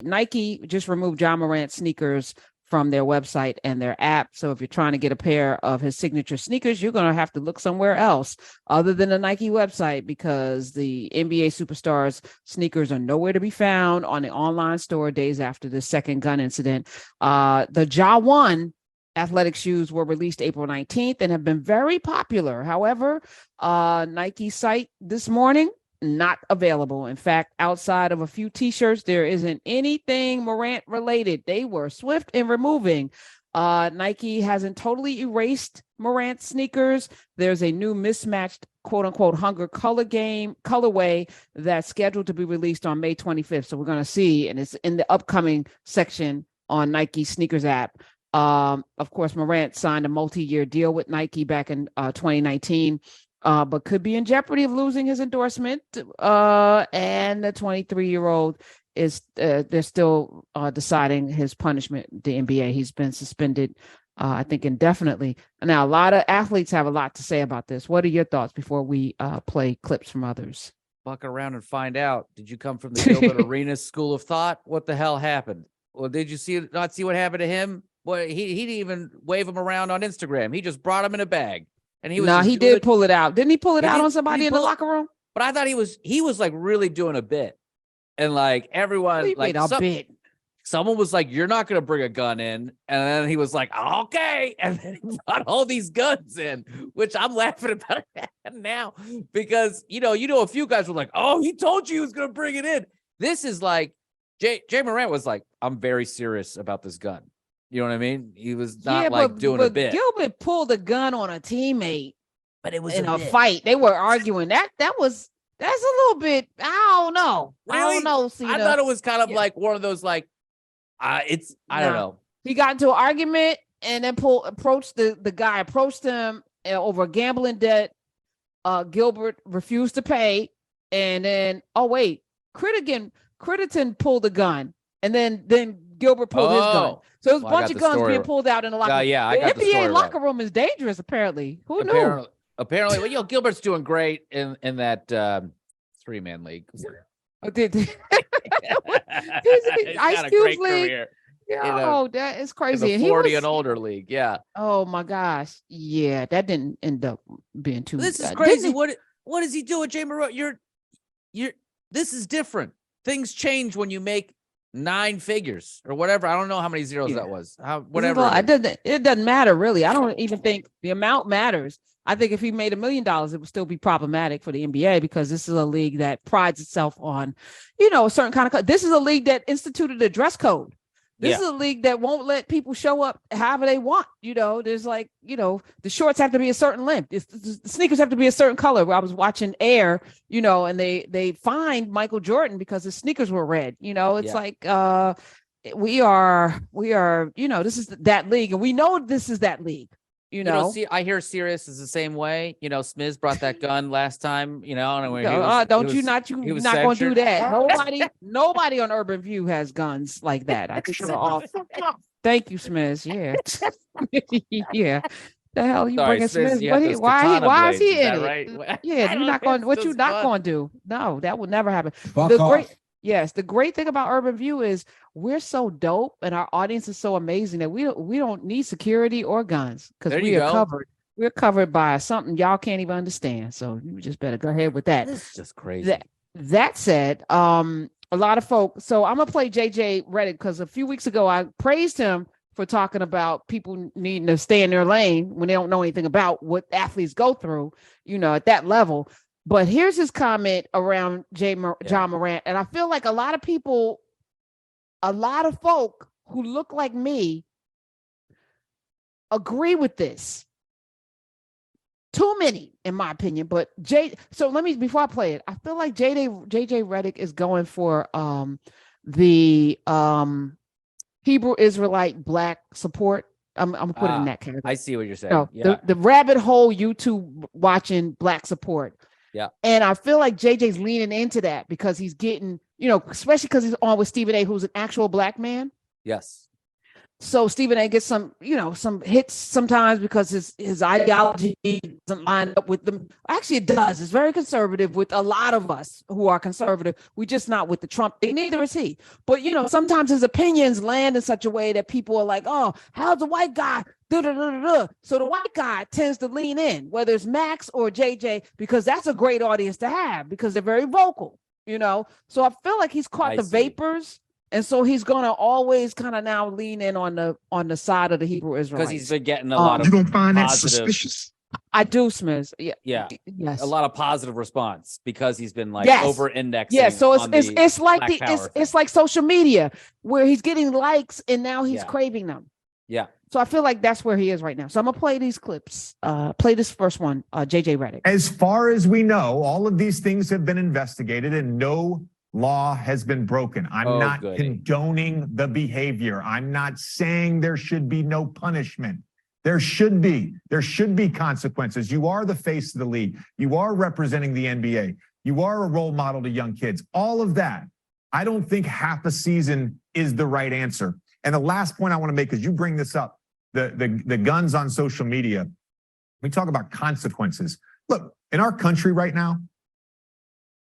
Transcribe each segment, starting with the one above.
Nike just removed John Morant sneakers from their website and their app. So if you're trying to get a pair of his signature sneakers, you're going to have to look somewhere else other than the Nike website, because the NBA superstars sneakers are nowhere to be found on the online store days after the second gun incident. The Ja 1 athletic shoes were released April 19th and have been very popular. However, Nike site this morning, not available. In fact, outside of a few t-shirts, there isn't anything Morant related. They were swift in removing. Nike hasn't totally erased Morant sneakers. There's a new mismatched quote unquote hunger colorway that's scheduled to be released on May 25th. So we're going to see, and it's in the upcoming section on Nike sneakers app. Of course, Morant signed a multi-year deal with Nike back in 2019. But could be in jeopardy of losing his endorsement. And the 23-year-old is they're still deciding his punishment. The NBA, he's been suspended, I think, indefinitely. Now, a lot of athletes have a lot to say about this. What are your thoughts before we play clips from others? Buck around and find out. Did you come from the Gilbert Arenas school of thought? What the hell happened? Well, did you not see what happened to him? Well, he didn't even wave him around on Instagram. He just brought him in a bag. And he did pull it out. Didn't he pull it out on somebody in the locker room? But I thought he was like really doing a bit. And like everyone, like someone was like, "You're not going to bring a gun in." And then he was like, "Okay." And then he brought all these guns in, which I'm laughing about now because, you know, a few guys were like, "Oh, he told you he was going to bring it in." This is like Jay Morant was like, "I'm very serious about this gun." You know what I mean? He was not doing a bit. Gilbert pulled a gun on a teammate, but it was in a fight. They were arguing. That's a little bit. I don't know. Really? I don't know. I thought it was kind of like one of those like, I don't know. He got into an argument and then approached him over a gambling debt. Gilbert refused to pay, and then Critterton pulled the gun, and then Gilbert pulled his gun. So there's a bunch of guns being pulled out in the locker room. Yeah, the NBA locker room is dangerous, apparently. Who knew? Apparently, well, Gilbert's doing great in that 3-man league. Ice Cube's league. That is crazy. In the 40 and older league, yeah. Oh my gosh, yeah, that didn't end up being too. This is crazy. What is he doing, Jay Morant? You're. This is different. Things change when you make 9 figures or whatever. I don't know how many zeros that was. Whatever. It doesn't matter really. I don't even think the amount matters. I think if he made $1 million, it would still be problematic for the NBA, because this is a league that prides itself on, a certain kind of. This is a league that instituted a dress code. This is a league that won't let people show up however they want. There's like, the shorts have to be a certain length. The sneakers have to be a certain color. I was watching Air, and they fined Michael Jordan because his sneakers were red. It's like we are, this is that league, and we know this is that league. See, I hear Sirius is the same way. Smiz brought that gun last time. You're not going to do that. Nobody on Urban View has guns like that. I think you're off. Thank you, Smiz. Yeah, yeah. The hell you bringing Smiz? Why is he in it? Right? Yeah, you're not going. What you not going to do? No, that will never happen. The great thing about Urban View is we're so dope and our audience is so amazing that we don't need security or guns, because we are covered. We're covered by something y'all can't even understand. So you just better go ahead with that. This is just crazy. That said, a lot of folk. So I'm gonna play JJ Redick, because a few weeks ago I praised him for talking about people needing to stay in their lane when they don't know anything about what athletes go through, at that level. But here's his comment around John Morant. And I feel like a lot of folk who look like me agree with this. Too many, in my opinion. But before I play it, I feel like JJ Redick is going for the Hebrew Israelite Black support. I'm gonna put it in that category. I see what you're saying. The rabbit hole YouTube watching Black support. Yeah. And I feel like JJ's leaning into that because he's getting, especially because he's on with Stephen A., who's an actual Black man. Yes. So Stephen A gets some, some hits sometimes because his ideology doesn't line up with them. Actually, it does. It's very conservative with a lot of us who are conservative. We're just not with the Trump thing. Neither is he. But sometimes his opinions land in such a way that people are like, "Oh, how's the white guy?" So the white guy tends to lean in, whether it's Max or JJ, because that's a great audience to have because they're very vocal. So I feel like he's caught the vapors. And so he's gonna always kind of now lean in on the side of the Hebrew Israelites because he's been getting a lot of. You don't find that positive, suspicious? I do, Smith. Yeah. Yes. A lot of positive response because he's been like Yes. over indexing. Yeah. So it's like it's like social media where he's getting likes and now he's craving them. Yeah. So I feel like that's where he is right now. So I'm gonna play these clips. Play this first one. JJ Redick. As far as we know, all of these things have been investigated and no law has been broken. I'm not condoning the behavior. I'm not saying there should be no punishment. There should be consequences. You are the face of the league. You are representing the NBA. You are a role model to young kids. All of that. I don't think half a season is the right answer. And the last point I want to make is you bring this up, the guns on social media. We talk about consequences. Look, in our country right now,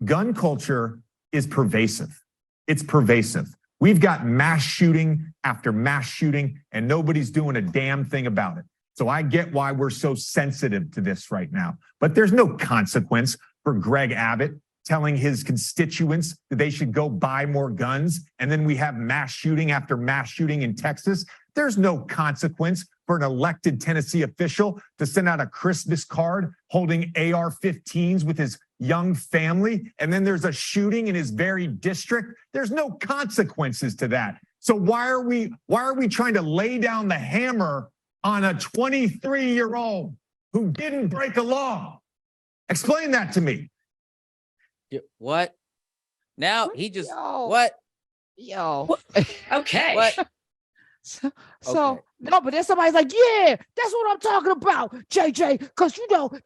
gun culture is pervasive. It's pervasive. We've got mass shooting after mass shooting, and nobody's doing a damn thing about it. So I get why we're so sensitive to this right now. But there's no consequence for Greg Abbott telling his constituents that they should go buy more guns, and then we have mass shooting after mass shooting in Texas. There's no consequence for an elected Tennessee official to send out a Christmas card holding AR-15s with his young family, and then there's a shooting in his very district. There's no consequences to that. So why are we trying to lay down the hammer on a 23-year-old who didn't break a law? Explain that to me. What? Now he just What? Okay. What? So no, but then somebody's like, yeah, that's what I'm talking about, JJ, because he didn't,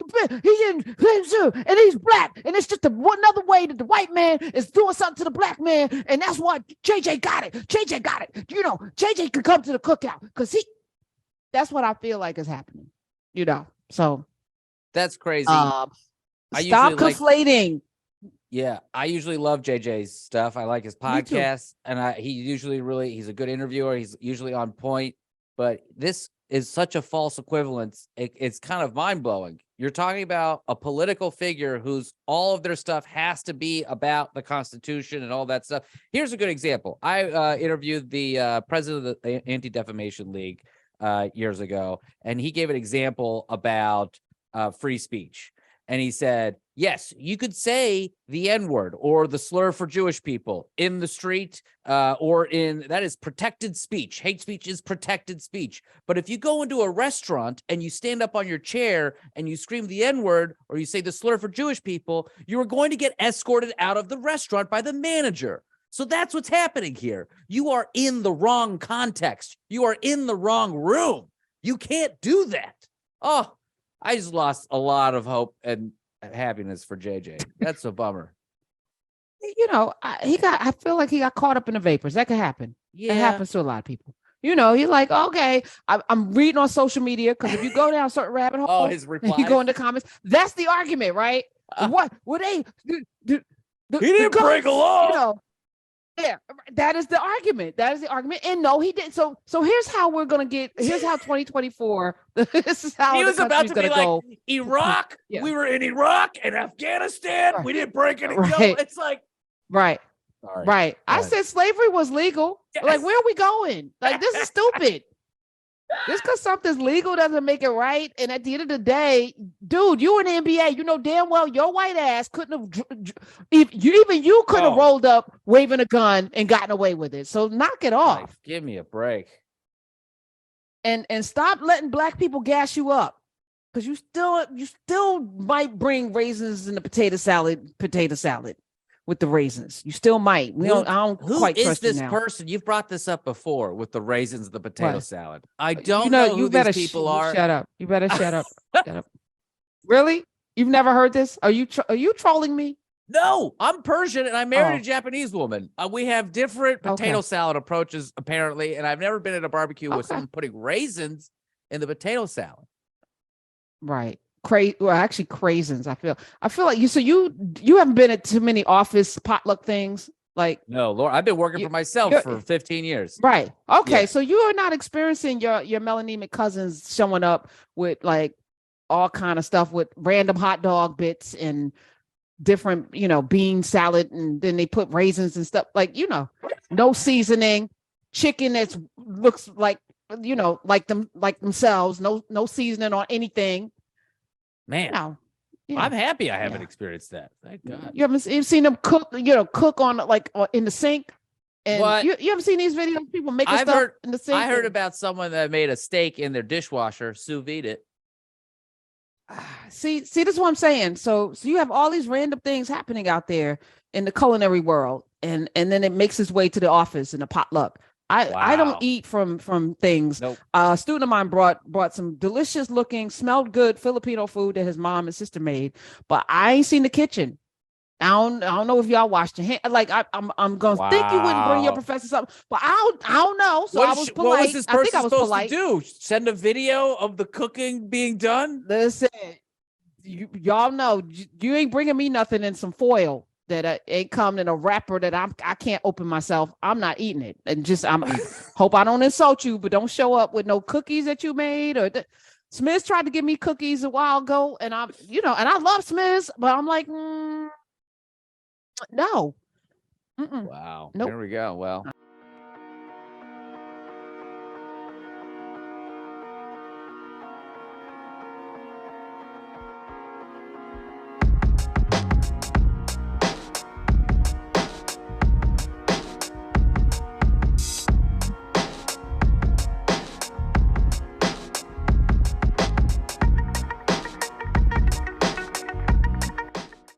and he's black, and it's just another way that the white man is doing something to the black man, and that's why JJ got it. JJ could come to the cookout because that's what I feel like is happening, So that's crazy. Stop conflating. I usually love JJ's stuff. I like his podcast, and he's a good interviewer. He's usually on point, but this is such a false equivalence. It's kind of mind blowing. You're talking about a political figure whose all of their stuff has to be about the Constitution and all that stuff. Here's a good example. I interviewed the president of the Anti-Defamation League years ago, and he gave an example about free speech. And he said, yes, you could say the N-word or the slur for Jewish people in the street that is protected speech. Hate speech is protected speech. But if you go into a restaurant and you stand up on your chair and you scream the N-word or you say the slur for Jewish people, you are going to get escorted out of the restaurant by the manager. So that's what's happening here. You are in the wrong context. You are in the wrong room. You can't do that. Oh, I just lost a lot of hope and happiness for JJ. That's a bummer. I feel like he got caught up in the vapors. That could happen. Yeah. It happens to a lot of people. He's like, okay, I'm reading on social media because if you go down certain rabbit holes, his replies. You go into comments. That's the argument, right? What they? He didn't break a law. Yeah, that is the argument. And no, he didn't. So here's how we're gonna get. Here's how 2024. This is how he was about to be like go. Iraq. Yeah. We were in Iraq and Afghanistan. Right. We didn't break any. Right. It's like right. Sorry. Right. I said slavery was legal. Yes. Like, where are we going? Like, this is stupid. Just because something's legal doesn't make it right. And at the end of the day, dude, you in the NBA, you know damn well your white ass couldn't have, you couldn't have rolled up waving a gun and gotten away with it. So knock it off. Like, give me a break. And stop letting black people gas you up. Because you still might bring raisins in the potato salad with the raisins. You still might. I don't quite trust you now. Who is this person? You've brought this up before with the raisins and the potato salad. I don't know who these people are. Shut up. You better shut up. Shut up. Really? You've never heard this? Are you trolling me? No, I'm Persian and I married a Japanese woman. We have different potato salad approaches, apparently, and I've never been at a barbecue with someone putting raisins in the potato salad. Right. Well, actually, craisins. I feel like you haven't been at too many office potluck things. Like, no, Lord, I've been working for myself for 15 years. Right. Okay. Yeah. So you are not experiencing your melanemic cousins showing up with like all kind of stuff with random hot dog bits and different, bean salad, and then they put raisins and stuff, like, no seasoning, chicken that looks like, like themselves, no seasoning on anything. Man, I'm happy I haven't experienced that. Thank God. You've seen them cook, cook on like in the sink. And you haven't seen these videos, people making stuff in the sink? I heard about someone that made a steak in their dishwasher, sous vide it. See, this is what I'm saying. So you have all these random things happening out there in the culinary world, and then it makes its way to the office in a potluck. I don't eat from things. Nope. A student of mine brought some delicious looking, smelled good Filipino food that his mom and sister made, but I ain't seen the kitchen. I don't know if y'all washed your hand. Like I'm gonna think you wouldn't bring your professor something, but I don't know. So I was polite. What was this person I think I was supposed polite. to do? Send a video of the cooking being done? Listen, y'all know you ain't bringing me nothing in some foil that ain't come in a wrapper that I can't open myself. I'm not eating it, and hope I don't insult you, but don't show up with no cookies that you made or. Smith's tried to give me cookies a while ago, and and I love Smith's, but I'm like. No. Wow. Nope. Here we go. Well.